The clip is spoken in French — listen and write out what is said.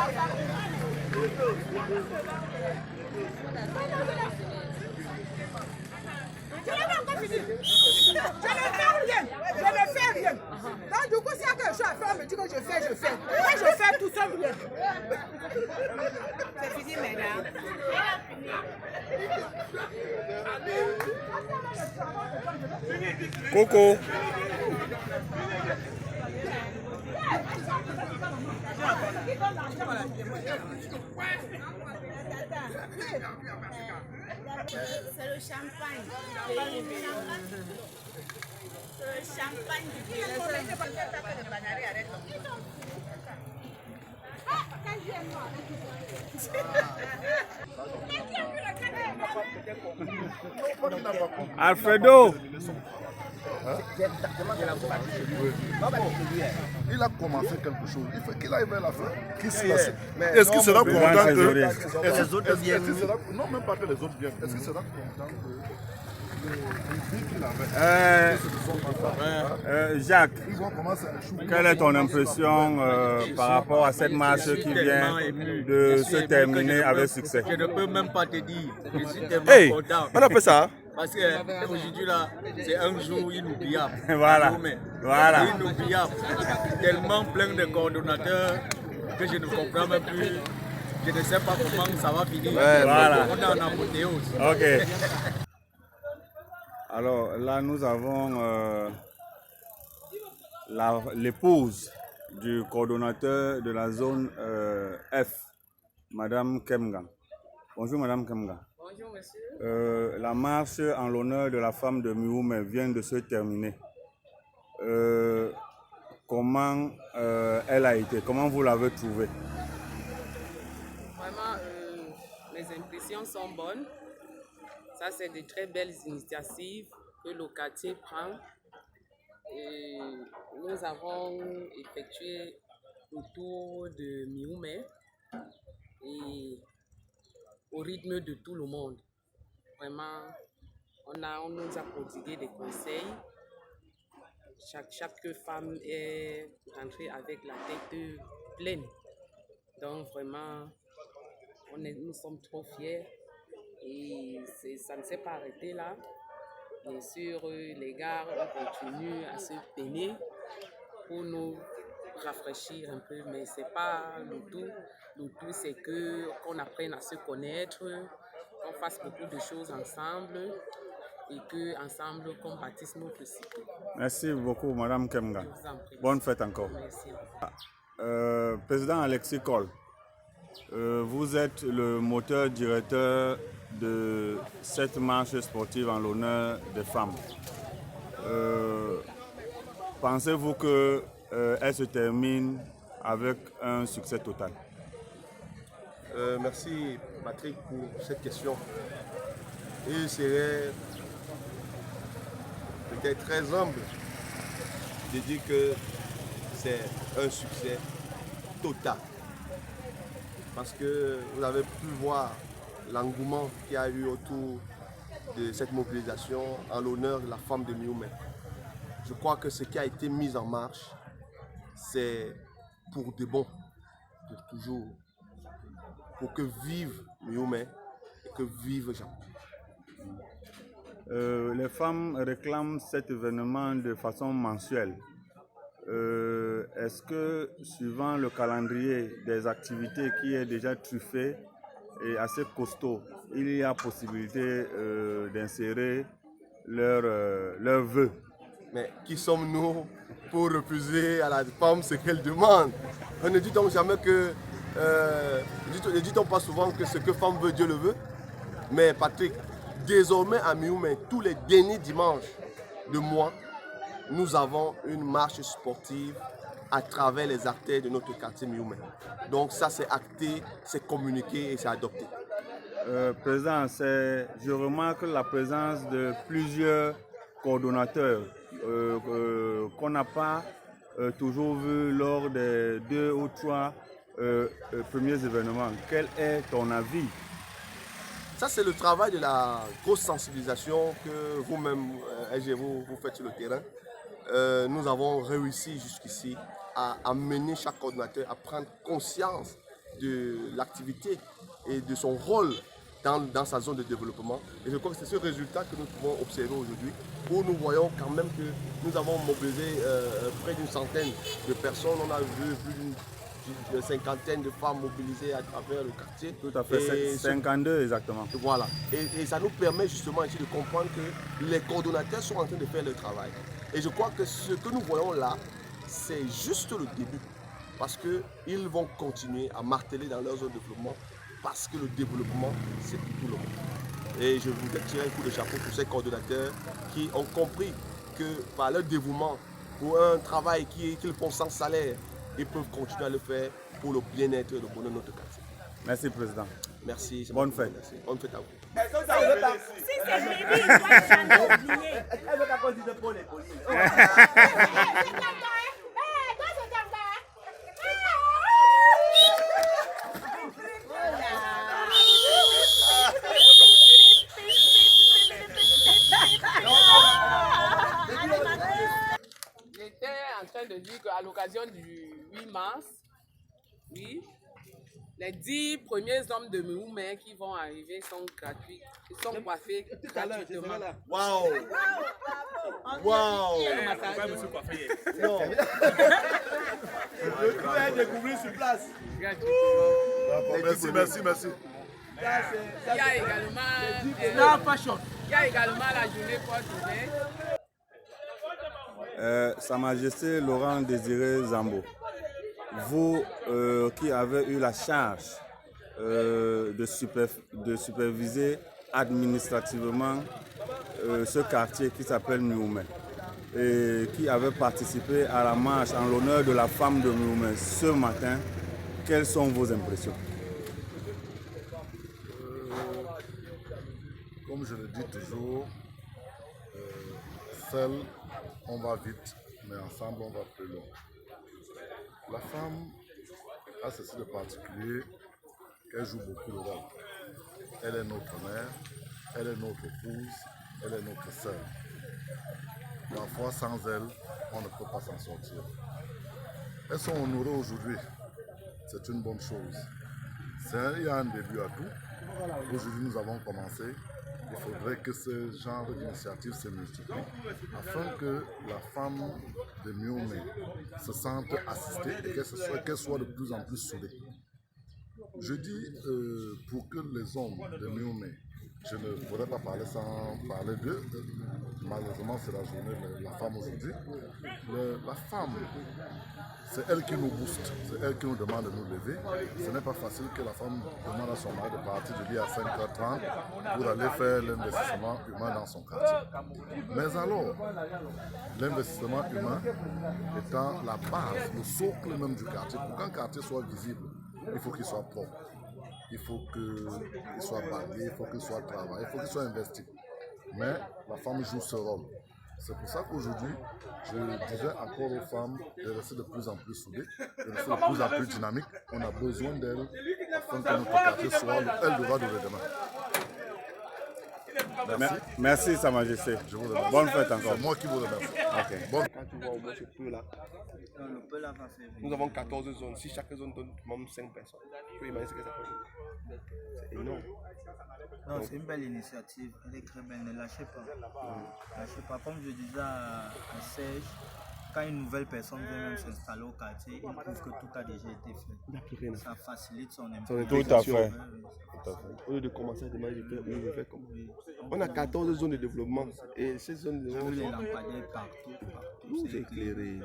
Je ne fais rien. Donc du coup, s'il y a quelque chose à faire, on me dit que je fais. Moi, je fais tout seul rien. C'est fini maintenant. Coco. C'est le champagne. C'est le champagne du pays. Alfredo. Il a commencé quelque chose. Il faut qu'il aille vers la fin. Est-ce qu'il sera content que les autres viennent? Non, même pas que les autres viennent. Est-ce qu'il sera content que Jacques, quelle est ton impression par rapport à cette marche qui vient de se terminer avec succès? Je ne peux même pas te dire. Je suis tellement content. On a fait ça. Parce qu'aujourd'hui, là, c'est un jour inoubliable. Voilà. Inoubliable. Tellement plein de coordonnateurs que je ne comprends même plus. Je ne sais pas comment ça va finir. Voilà. On est en apothéose. Ok. Alors là, nous avons l'épouse du coordonnateur de la zone F, Madame Kemga. Bonjour Madame Kemga. Bonjour monsieur. La marche en l'honneur de la femme de Mihoumé vient de se terminer. Comment elle a été? Comment vous l'avez trouvée? Vraiment, mes impressions sont bonnes. Ça, c'est de très belles initiatives que le quartier prend. Et nous avons effectué le tour de Mihoumé et au rythme de tout le monde. Vraiment, on nous a prodigué des conseils. Chaque femme est rentrée avec la tête pleine. Donc vraiment, nous sommes trop fiers. Et ça ne s'est pas arrêté là. Bien sûr, les gars ont continué à se peiner pour nous rafraîchir un peu, mais ce n'est pas le tout. Le tout, c'est qu'on apprenne à se connaître, qu'on fasse beaucoup de choses ensemble et qu'ensemble, qu'on bâtisse notre cité. Merci beaucoup, Madame Kemga. Bonne fête encore. Merci. Président Alexis Cole, vous êtes le moteur directeur de cette marche sportive en l'honneur des femmes. Pensez-vous qu'elle se termine avec un succès total? Merci Patrick pour cette question. Il serait peut-être très humble de dire que c'est un succès total. Parce que vous avez pu voir l'engouement qu'il y a eu autour de cette mobilisation en l'honneur de la femme de Mihoumé. Je crois que ce qui a été mis en marche, c'est pour de bon, pour toujours, pour que vive Mihoumé et que vive Jean. Les femmes réclament cet événement de façon mensuelle. Est-ce que, suivant le calendrier des activités qui est déjà truffé et assez costaud, il y a possibilité d'insérer leurs vœux? Mais qui sommes-nous pour refuser à la femme ce qu'elle demande? On ne dit donc jamais que... ne dit-on pas souvent que ce que femme veut, Dieu le veut? Mais Patrick, désormais à Mihoumé, tous les derniers dimanches de mois, nous avons une marche sportive à travers les artères de notre quartier Mihoumé. Donc ça c'est acté, c'est communiqué et c'est adopté. Président, je remarque la présence de plusieurs coordonnateurs qu'on n'a pas toujours vu lors des 2 ou 3 premiers événements. Quel est ton avis? Ça, c'est le travail de la grosse sensibilisation que vous-même, vous faites sur le terrain. Nous avons réussi jusqu'ici à amener chaque coordinateur à prendre conscience de l'activité et de son rôle dans sa zone de développement. Et je crois que c'est ce résultat que nous pouvons observer aujourd'hui, où nous voyons quand même que nous avons mobilisé près d'une centaine de personnes. On a vu plus d'une cinquantaine de femmes mobilisées à travers le quartier. Tout à fait, 52 exactement. Voilà. Et ça nous permet justement ici de comprendre que les coordonnateurs sont en train de faire leur travail. Et je crois que ce que nous voyons là, c'est juste le début. Parce qu'ils vont continuer à marteler dans leur zone de développement. Parce que le développement, c'est pour tout le monde. Et je voudrais tirer un coup de chapeau pour ces coordonnateurs qui ont compris que par leur dévouement, pour un travail qu'ils font sans salaire, ils peuvent continuer à le faire pour le bien-être et le bonheur de notre quartier. Merci, Président. Merci. Bonne fête. Merci. Bonne fête à vous. Si c'est Mélie, il doit jamais oublier. Elle veut qu'on dise pour les polices. J'étais en train de dire qu'à l'occasion du 8 mars, oui, les 10 premiers hommes de Mioumé qui vont arriver sont gratuits. Ils sont coiffés gratuitement. Waouh! Waouh! Non. Je pouvais découvrir sur place. Gratuitement. Merci. Il y a également la journée porte ouverte. Sa Majesté Laurent Désiré Zambo, vous qui avez eu la charge de superviser administrativement ce quartier qui s'appelle Mioumé et qui avait participé à la marche en l'honneur de la femme de Mioumé ce matin, quelles sont vos impressions? Comme je le dis toujours, seul on va vite, mais ensemble on va plus loin. La femme a ceci de particulier qu'elle joue beaucoup de rôle. Elle est notre mère, elle est notre épouse, elle est notre sœur. Parfois sans elle, on ne peut pas s'en sortir. Elles sont honorées aujourd'hui, c'est une bonne chose. Il y a un début à tout. Aujourd'hui nous avons commencé. Il faudrait que ce genre d'initiative se multiplie afin que la femme de Mioumé se sente assistée et qu'elle soit de plus en plus soudée. Je dis pour que les hommes de Mioumé, je ne pourrais pas parler sans parler d'eux, malheureusement c'est la journée de la femme aujourd'hui. La femme, c'est elle qui nous booste, c'est elle qui nous demande de nous lever. Ce n'est pas facile que la femme demande à son mari de partir du lit à 5h30 pour aller faire l'investissement humain dans son quartier. Mais alors, l'investissement humain étant la base, le socle même du quartier, pour qu'un quartier soit visible, il faut qu'il soit propre. Il faut qu'il soit bagué, il faut qu'il soit travaillé, il faut qu'il soit investi. Mais la femme joue ce rôle. C'est pour ça qu'aujourd'hui, je disais encore aux femmes de rester de plus en plus soudées, de rester de plus en plus dynamiques. On a besoin d'elles afin que notre quartier soit l'Eldorado de demain. Merci, Sa Majesté. Je vous remercie. Bonne fête encore. C'est moi qui vous remercie. Okay. Quand tu vois au moins ce peu-là, nous avons 14 zones. Si chaque zone donne même 5 personnes, tu peux imaginer ce que ça fait. C'est énorme. Non, c'est une belle initiative, elle est très belle, ne lâchez pas. Lâchez pas. Comme je disais à Serge, quand une nouvelle personne vient même s'installer au quartier, il prouve que tout a déjà été fait. Ça facilite son implication. Tout à fait. Au lieu de commencer à demander de faire comme. On a 14 zones de développement et ces zones de développement. Les lampadaires partout. Tout est éclairé.